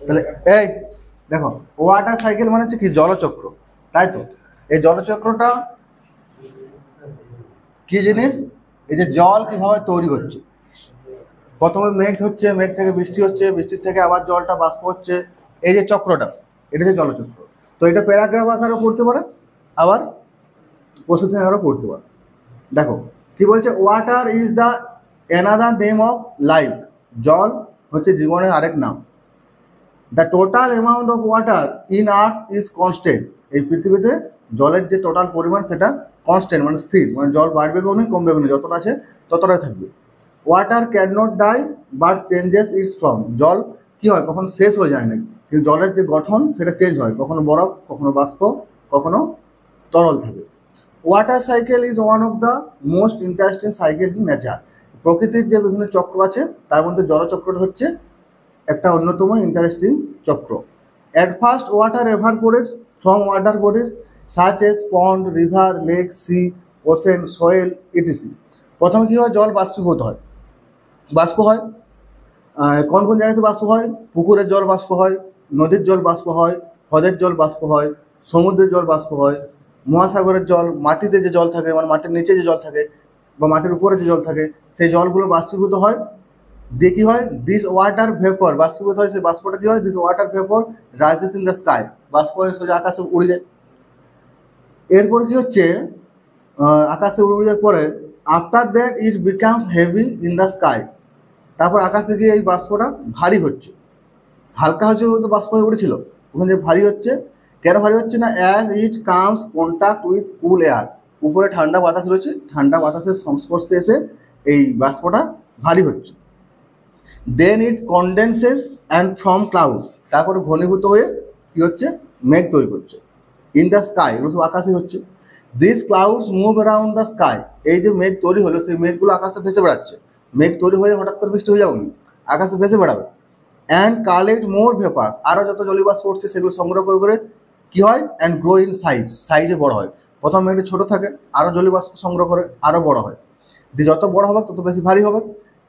তাহলে এই দেখো, ওয়াটার সাইকেল মানে হচ্ছে কি জলচক্র, তাই তো? এই জলচক্রটা কি জিনিস? এই যে জল কিভাবে তৈরি হচ্ছে, প্রথমে মেঘ হচ্ছে, মেঘ থেকে বৃষ্টি হচ্ছে, বৃষ্টির থেকে আবার জলটা বাষ্প হচ্ছে, এই যে চক্রটা, এটা হচ্ছে জলচক্র। তো এটা প্যারাগ্রাফ আকারেও পড়তে পারে, আবার প্রসেসিং আকারেও পড়তে পারে। দেখো কি বলছে, water is the another name of life, জল হচ্ছে জীবনের আরেক নাম। The total amount of water in earth is constant, এই পৃথিবীতে জলের যে টোটাল পরিমাণ সেটা কনস্ট্যান্ট মানে স্থির, মানে জল বাড়বে কোনো কমবে কোনো, যতটা আছে ততটাই থাকবে। Water can not die but changes its form, জল কি হয় কখনো শেষ হয়ে যায় না, কিন্তু জলের যে গঠন সেটা চেঞ্জ হয়, কখনো বরফ, কখনো বাষ্প, কখনো তরল থাকে। Water cycle is one of the most interesting cycle in nature, প্রকৃতির যে বিভিন্ন চক্র আছে তার মধ্যে জলচক্রটা হচ্ছে একটা অন্যতম ইন্টারেস্টিং চক্র। At first water evaporates from water bodies such as pond, river, lake, sea, ocean, soil etc. প্রথমে কী হয়, জল বাষ্পীভূত হয়, বাষ্প হয়। কোন কোন জায়গাতে বাষ্প হয়? পুকুরের জল বাষ্প হয়, নদীর জল বাষ্প হয়, হ্রদের জল বাষ্প হয়, সমুদ্রের জল বাষ্প হয়, মহাসাগরের জল, মাটিতে যে জল থাকে মানে মাটির নিচে যে জল থাকে বা মাটির উপরে যে জল থাকে সেই জলগুলো বাষ্পীভূত হয়। দিয়ে কী হয়, দিস ওয়াটার ভেপর, বাষ্পীভূত হয়, সেই বাষ্পটা কী হয়, this water vapour rises in the sky, বাষ্প হয়ে সোজা আকাশে উড়ে যায়। এরপর কি হচ্ছে, আকাশে উড়ে যাওয়ার পরে after that it becomes heavy in the sky, তারপর আকাশে গিয়ে এই বাষ্পটা ভারী হচ্ছে, হালকা হচ্ছে বলতে বাষ্প হয়ে উঠেছিল, ওখানে যে ভারী হচ্ছে, কেন ভারী হচ্ছে না, as it comes contact with cool air, উপরে ঠান্ডা বাতাস রয়েছে, ঠান্ডা বাতাসের সংস্পর্শে এসে এই বাষ্পটা ভারী হচ্ছে। দেন ইট কনডেন্সেস অ্যান্ড ফ্রম ক্লাউড, তারপরে ঘনীভূত হয়ে কী হচ্ছে, মেঘ তৈরি করছে। ইন দ্য স্কাই, এগুলো সব আকাশে হচ্ছে। This clouds move around the sky, এই যে মেঘ তৈরি হলো সেই মেঘগুলো আকাশে ভেসে বেড়াচ্ছে, মেঘ তৈরি হয়ে হঠাৎ করে বৃষ্টি হয়ে যাবে, আকাশে ভেসে বেড়াবে। অ্যান্ড কালেক্ট মোর ভেপার্স, আরও যত জলীয়বাষ্প উঠছে সেগুলো সংগ্রহ করে করে কী হয়, অ্যান্ড গ্রো ইন সাইজ, সাইজে বড় হয়। প্রথম মেঘটি ছোটো থাকে, আরও জলীয়বাষ্প সংগ্রহ করে আরও বড় হয়, দিয়ে যত বড় হবে তত বেশি ভারী হবে।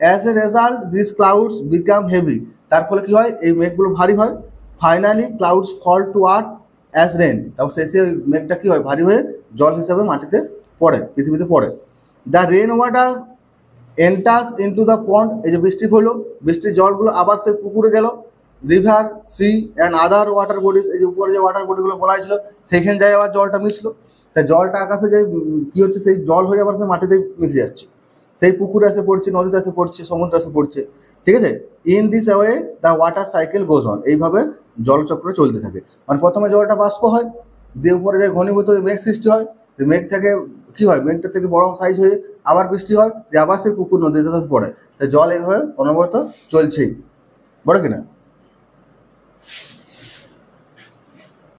As a result this clouds become heavy, তার ফলে কী হয়, এই মেঘগুলো ভারী হয়। Finally clouds fall to earth as rain, তারপর শেষে ওই মেঘটা কী হয়, ভারী হয়ে জল হিসাবে মাটিতে পড়ে, পৃথিবীতে পড়ে। The rain water enters into the pond, এই যে বৃষ্টি হলো, বৃষ্টির জলগুলো আবার সেই পুকুরে গেল। River, sea and other water bodies, এই যে উপরে যে ওয়াটার বডিগুলো বলা হয়েছিল সেইখানে যায় আবার জলটা মিশলো, তাই জলটা আকাশে যে কী হচ্ছে, সেই জল হয়ে আবার সেই মাটিতে মিশে যাচ্ছে, সেই পুকুরে এসে পড়ছে, নদীতে এসে পড়ছে, সমুদ্রে এসে পড়ছে, ঠিক আছে। In this way the water cycle goes on, এইভাবে জলচক্র চলতে থাকে। মানে প্রথমে জলটা বাষ্প হয়, দিয়ে উপরে যে ঘনীভূত মেঘ সৃষ্টি হয়, মেঘ থেকে কী হয়, মেঘটা থেকে বড় সাইজ হয়ে আবার বৃষ্টি হয়, যে আবার সেই পুকুর নদীতে পড়ে, তাই জল এইভাবে অনবরত চলছেই, বড় কিনা।